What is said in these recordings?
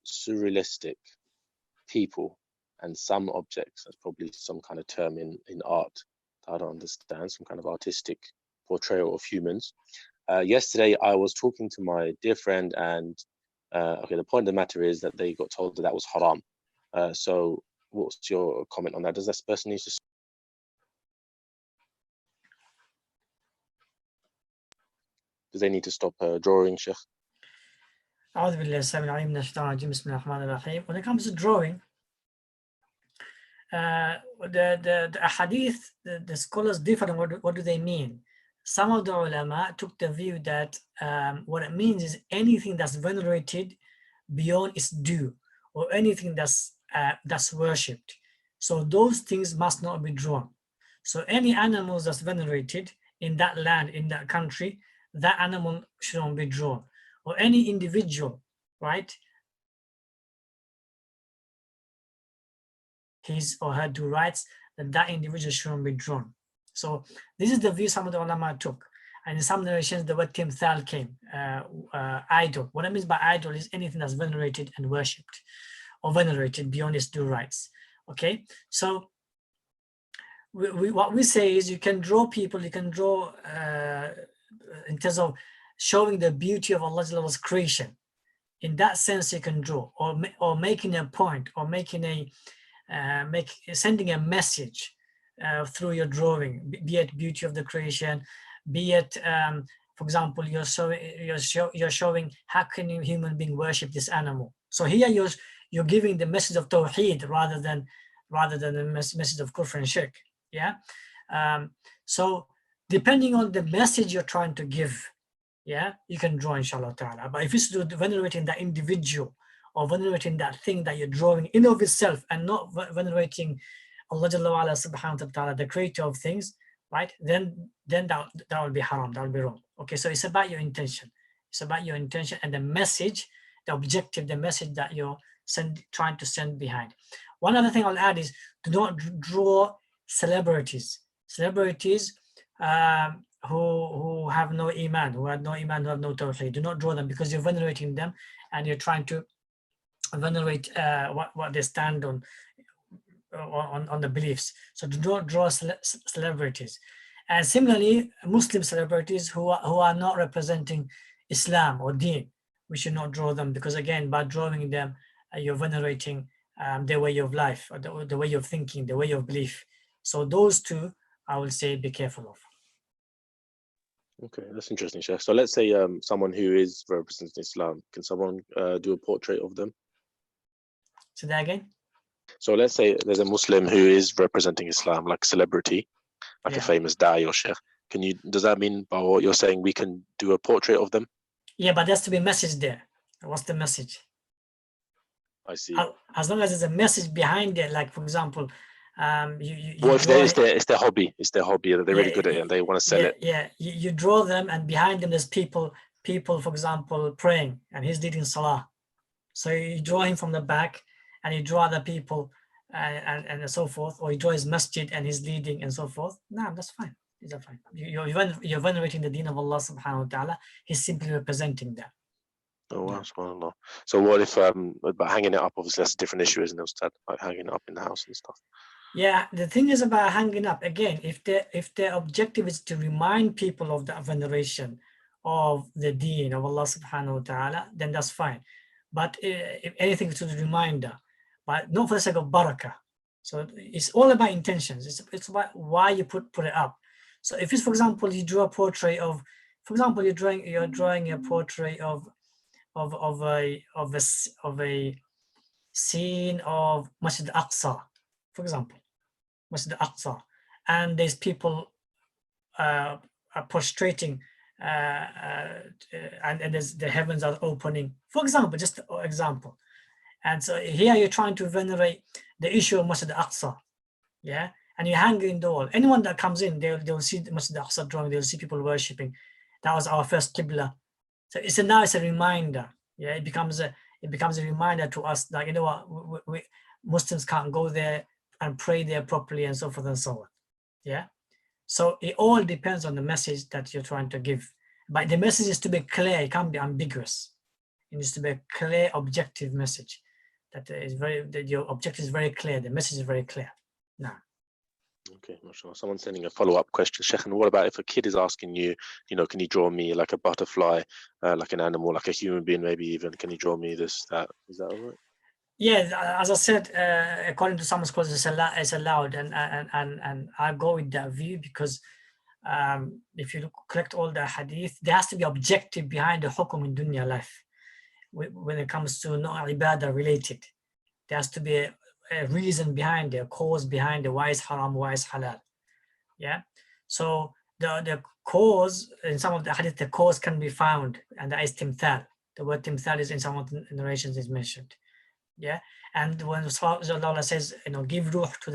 surrealistic people and some objects. That's probably some kind of term in art that I don't understand, some kind of artistic portrayal of humans. Yesterday, I was talking to my dear friend, and okay, the point of the matter is that they got told that that was haram. So what's your comment on that? Does this person need to... Do they need to stop drawing, Sheikh? When it comes to drawing, the hadith, the scholars differ on what do they mean. Some of the ulama took the view that what it means is anything that's venerated beyond its due, or anything that's worshipped. So those things must not be drawn. So any animals that's venerated in that land, in that country, that animal shouldn't be drawn. Or any individual, right? His or her due rights, that individual shouldn't be drawn. So this is the view some of the ulama took. And in some narrations, the word timthal came, idol. What I mean by idol is anything that's venerated and worshipped, or venerated beyond its due rights. Okay, so what we say is you can draw people, you can draw in terms of showing the beauty of Allah's creation. In that sense, you can draw, or making a point, or making a sending a message through your drawing, be it beauty of the creation, be it, for example, you're showing how can a human being worship this animal. So here you're giving the message of Tawheed rather than the message of Kufr and Shirk. Yeah. So depending on the message you're trying to give, yeah, you can draw, inshallah ta'ala. But if it's venerating that individual, or venerating that thing that you're drawing in of itself, and not venerating Allah subhanahu wa ta'ala, the creator of things, right? Then that will be haram, that will be wrong. Okay, so it's about your intention. It's about your intention and the message, the objective, the message that you're trying to send behind. One other thing I'll add is, do not draw celebrities. Celebrities who have no iman, who have no tawheed. Do not draw them, because you're venerating them and you're trying to venerate what they stand on the beliefs. So do not draw celebrities. And similarly, Muslim celebrities who are not representing Islam or Deen, we should not draw them, because again, by drawing them, you're venerating their way of life, or the way of thinking, the way of belief. So those two, I will say, be careful of. Okay, that's interesting, Sheikh. So let's say someone who is representing Islam, can someone do a portrait of them? Say that again? So let's say there's a Muslim who is representing Islam, like a celebrity, like a famous da'i or sheikh. Does that mean, by what you're saying, we can do a portrait of them? Yeah, but there has to be a message there. What's the message? I see. As long as there's a message behind it, like for example, it's their hobby. It's their hobby that they're really good at it and they want to sell it. Yeah, you draw them, and behind them there's people, for example, praying, and he's leading salah. So you draw him from the back, and you draw other people, and so forth, or you draw his masjid and he's leading and so forth. No, that's fine. These are fine. You're venerating the deen of Allah subhanahu wa ta'ala. He's simply representing that. Oh wow, subhanAllah. So what if but hanging it up, obviously that's a different issue, isn't it, Ustad? Like hanging it up in the house and stuff. Yeah, the thing is about hanging up, again, if their objective is to remind people of the veneration of the deen of Allah subhanahu wa ta'ala, then that's fine. But if anything to the reminder, but not for the sake of barakah. So it's all about intentions. It's about why you put it up. So if it's, for example, you draw a portrait of, for example, you're drawing a portrait of a scene of Masjid Al-Aqsa, for example, Masjid Al-Aqsa, and there's people are prostrating, and there's the heavens are opening, for example, just an example. And so here you're trying to venerate the issue of Masjid Al-Aqsa, yeah, and you hang it in the wall. Anyone that comes in, they'll see the Masjid Al-Aqsa drawing, they'll see people worshipping. That was our first Qibla. So now it's a reminder. Yeah, it becomes a reminder to us that, you know what, we Muslims can't go there and pray there properly and so forth and so on. Yeah. So it all depends on the message that you're trying to give. But the message is to be clear, it can't be ambiguous. It needs to be a clear, objective message. That is that your objective is very clear. The message is very clear. Now. Okay, mashallah. Someone's sending a follow-up question. Sheikh, and what about if a kid is asking you, can you draw me like a butterfly, like an animal, like a human being, maybe even, can you draw me this, that? Is that all right? Yeah, as I said, according to some scholars, it's allowed, and I go with that view because if you collect all the hadith, there has to be objective behind the hukum in dunya life. When it comes to not ibadah related, there has to be a reason behind it, a cause behind it, why is haram, why is halal. Yeah, so the cause in some of the hadith, the cause can be found, and that is timthal. The word timthal is in some of the narrations is mentioned. Yeah, and when Allah says, give ruh to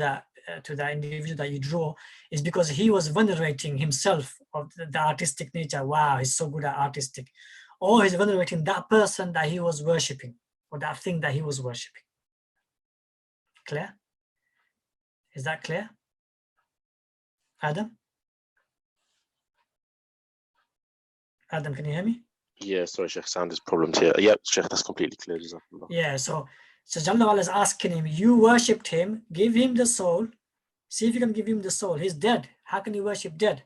the individual that you draw, is because he was venerating himself of the artistic nature. Wow, he's so good at artistic, or he's venerating that person that he was worshipping, or that thing that he was worshipping. Clear? Is that clear? Adam, can you hear me? Yeah, sorry, Sheikh, sound is problems here. Yep, Sheikh, that's completely clear. Jazakallah. Yeah, so Jalla is asking him, you worshipped him, give him the soul, see if you can give him the soul. He's dead. How can you worship dead?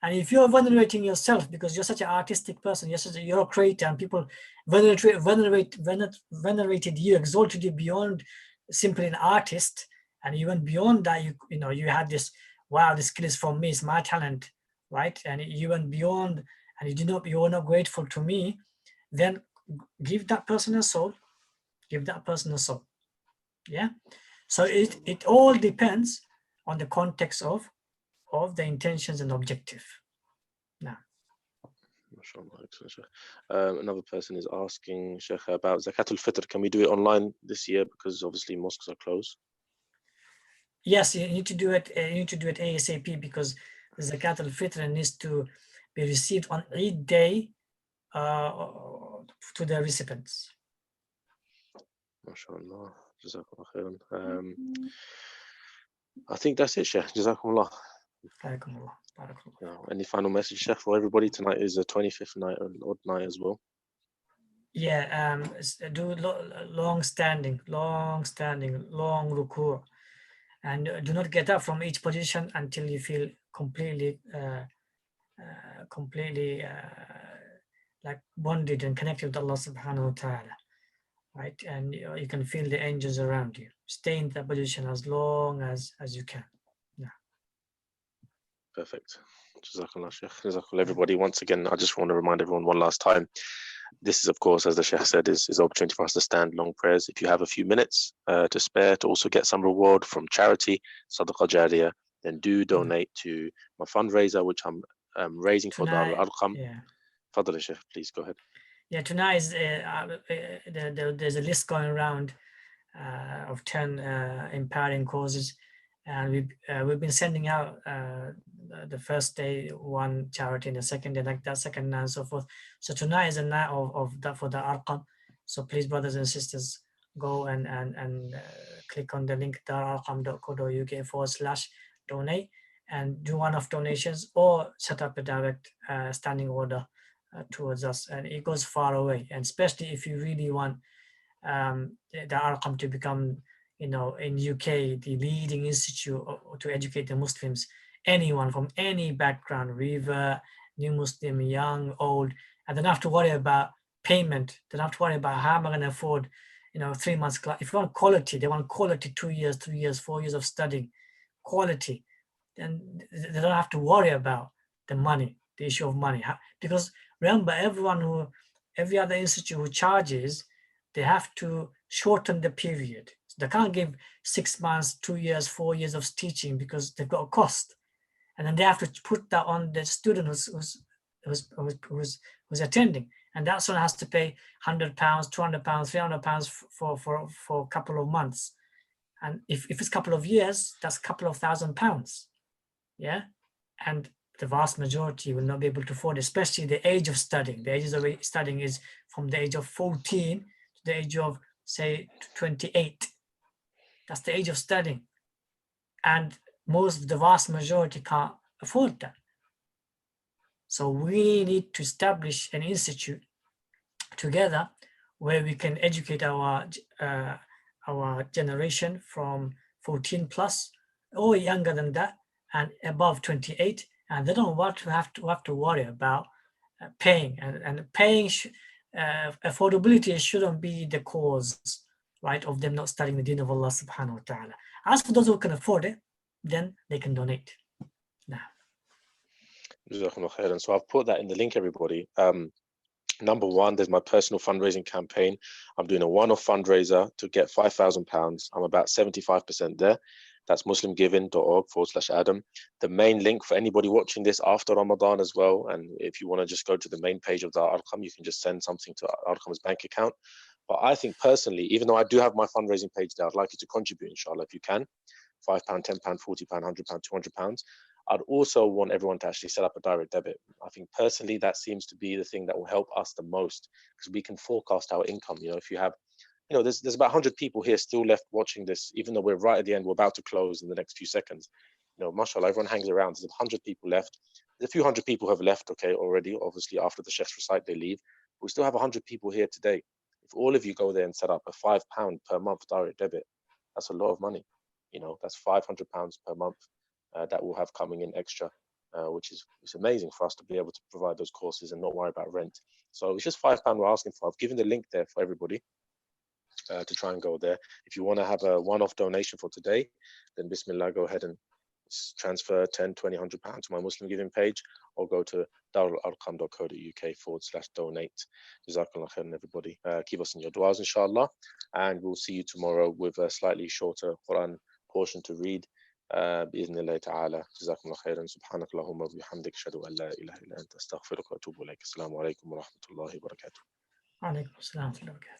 And if you're venerating yourself because you're such an artistic person, you're a creator, and people venerated you, exalted you beyond simply an artist, and you went beyond that. You had this, wow, this skill is from me, it's my talent, right? And you went beyond, and you were not grateful to me. Then give that person a soul. Give that person a soul. Yeah. So it all depends on the context of the intentions and objective. Now, another person is asking Sheikh about Zakatul Fitr. Can we do it online this year because obviously mosques are closed? Yes, you need to do it. You need to do it ASAP because the Zakatul Fitr needs to be received on Eid day to the recipients. MashaAllah. Jazakallah khairan. I think that's it, Sheikh. Jazakumullah. Any final message, Sheikh, for everybody? Tonight is a 25th night, an odd night as well. Yeah, do long standing, long ruku', and do not get up from each position until you feel completely like bonded and connected with Allah subhanahu wa ta'ala, right? And you can feel the angels around you. Stay in that position as long as you can. Yeah. Perfect. Jazakallah, Sheikh. Jazakallah, everybody. Once again, I just want to remind everyone one last time. This is, of course, as the Sheikh said, is an opportunity for us to stand long prayers. If you have a few minutes to spare to also get some reward from charity, Sadaqah Jariyah, then do donate to my fundraiser, which I'm raising for the Al-Arqam. Yeah. Fadl, Sheikh, please go ahead. Yeah, tonight is there's a list going around of 10 empowering causes, and we've been sending out the first day one charity, and the second day like that, second night, and so forth. So tonight is a night of that for the Arqam. So please, brothers and sisters, go and click on the link dararqam.co.uk/donate and do one-off donations, or set up a direct standing order towards us, and it goes far away. And especially if you really want the Arqam to become, in UK, the leading institute to educate the Muslims, anyone from any background, revert, new Muslim, young, old, and they don't have to worry about payment. They don't have to worry about how am I going to afford 3 months class. If you want quality, they want quality, 2 years, 3 years, 4 years of studying, quality. Then they don't have to worry about the money, the issue of money. Because remember, every other institute who charges, they have to shorten the period. So they can't give 6 months, 2 years, 4 years of teaching because they've got a cost. And then they have to put that on the student who's attending. And that one has to pay £100, £200, £300 for a couple of months. And if it's a couple of years, that's a couple of £1,000. Yeah. And the vast majority will not be able to afford, especially the age of studying. The age of studying is from the age of 14 to the age of, say, 28. That's the age of studying. And the vast majority can't afford that. So we need to establish an institute together where we can educate our generation from 14 plus or younger than that and above 28, and they don't want to have to worry about paying, and paying affordability shouldn't be the cause, right, of them not studying the deen of Allah subhanahu wa ta'ala. As for those who can afford it, then they can donate. Now, so I've put that in the link, everybody. Number one, there's my personal fundraising campaign. I'm doing a one-off fundraiser to get £5,000. I'm about 75% there. That's muslimgiving.org/Adam. The main link for anybody watching this after Ramadan as well. And if you want to just go to the main page of the Al-Arqam, you can just send something to Al-Arqam's bank account. But I think personally, even though I do have my fundraising page there, I'd like you to contribute, inshallah, if you can. £5, £10, £40, £100, £200. I'd also want everyone to actually set up a direct debit. I think personally, that seems to be the thing that will help us the most, because we can forecast our income. You know, if you have, you know, there's about 100 people here still left watching this, even though we're right at the end, we're about to close in the next few seconds. You know, mashallah, everyone hangs around. There's 100 people left. There's a few hundred people who have left, okay, already. Obviously, after the chef's recite, they leave. But we still have 100 people here today. If all of you go there and set up a £5 per month direct debit, that's a lot of money. You know, that's £500 per month. That we'll have coming in extra, which is amazing for us to be able to provide those courses and not worry about rent. So it's just £5 we're asking for. I've given the link there for everybody to try and go there. If you want to have a one-off donation for today, then Bismillah, go ahead and transfer 10, 20, £100 to my Muslim giving page, or go to darul-arqam.co.uk/donate. Jazakallah khairan, everybody. Keep us in your du'as, inshallah, and we'll see you tomorrow with a slightly shorter Quran portion to read. بإذن الله تعالى. جزاكم الله خيرا. سبحانك اللهم وبحمدك أشهد أن لا إله إلا أنت أستغفرك وأتوب إليك. السلام عليكم ورحمة الله وبركاته. وعليكم السلام ورحمة الله وبركاته.